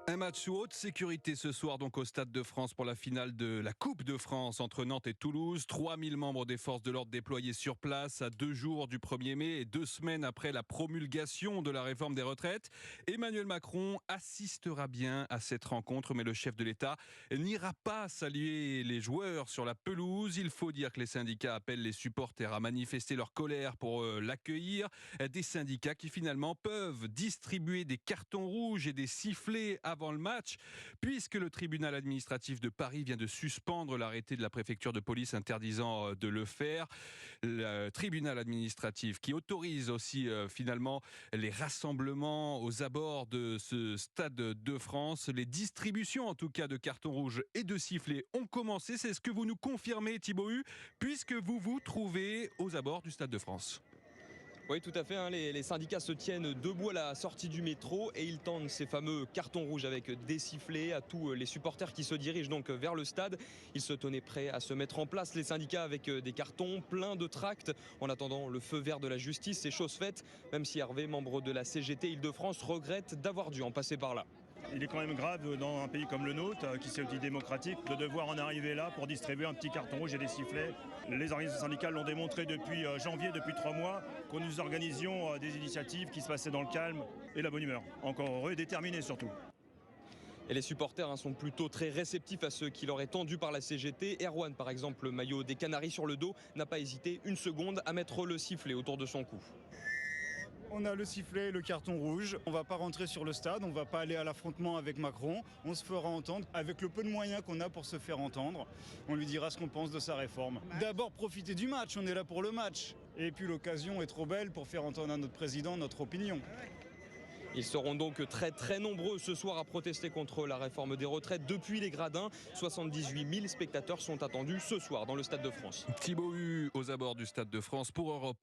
Un match sous haute sécurité ce soir donc au Stade de France pour la finale de la Coupe de France entre Nantes et Toulouse. 3000 membres des forces de l'ordre déployés sur place à 2 jours du 1er mai et 2 semaines après la promulgation de la réforme des retraites. Emmanuel Macron assistera bien à cette rencontre, mais le chef de l'État n'ira pas saluer les joueurs sur la pelouse. Il faut dire que les syndicats appellent les supporters à manifester leur colère pour l'accueillir. Des syndicats qui finalement peuvent distribuer des cartons rouges et des sifflets avant le match, puisque le tribunal administratif de Paris vient de suspendre l'arrêté de la préfecture de police interdisant de le faire. Le tribunal administratif qui autorise aussi finalement les rassemblements aux abords de ce Stade de France. Les distributions en tout cas de cartons rouges et de sifflets ont commencé. C'est ce que vous nous confirmez, Thibaut Hu, puisque vous vous trouvez aux abords du Stade de France. Oui, tout à fait. Les syndicats se tiennent debout à la sortie du métro et ils tendent ces fameux cartons rouges avec des sifflets à tous les supporters qui se dirigent donc vers le stade. Ils se tenaient prêts à se mettre en place, les syndicats, avec des cartons pleins de tracts. En attendant le feu vert de la justice, c'est chose faite, même si Hervé, membre de la CGT Île-de-France, regrette d'avoir dû en passer par là. Il est quand même grave dans un pays comme le nôtre, qui s'est dit démocratique, de devoir en arriver là pour distribuer un petit carton rouge et des sifflets. Les organisations syndicales l'ont démontré depuis janvier, depuis 3 mois, que nous organisions des initiatives qui se passaient dans le calme et la bonne humeur. Encore heureux et déterminés surtout. Et les supporters sont plutôt très réceptifs à ceux qui leur est tendu par la CGT. Erwan, par exemple, le maillot des Canaries sur le dos, n'a pas hésité une seconde à mettre le sifflet autour de son cou. On a le sifflet et le carton rouge. On ne va pas rentrer sur le stade, on ne va pas aller à l'affrontement avec Macron. On se fera entendre avec le peu de moyens qu'on a pour se faire entendre. On lui dira ce qu'on pense de sa réforme. D'abord, profiter du match, on est là pour le match. Et puis l'occasion est trop belle pour faire entendre à notre président notre opinion. Ils seront donc très nombreux ce soir à protester contre la réforme des retraites depuis les gradins. 78 000 spectateurs sont attendus ce soir dans le Stade de France. Thibaut Hu aux abords du Stade de France pour Europe.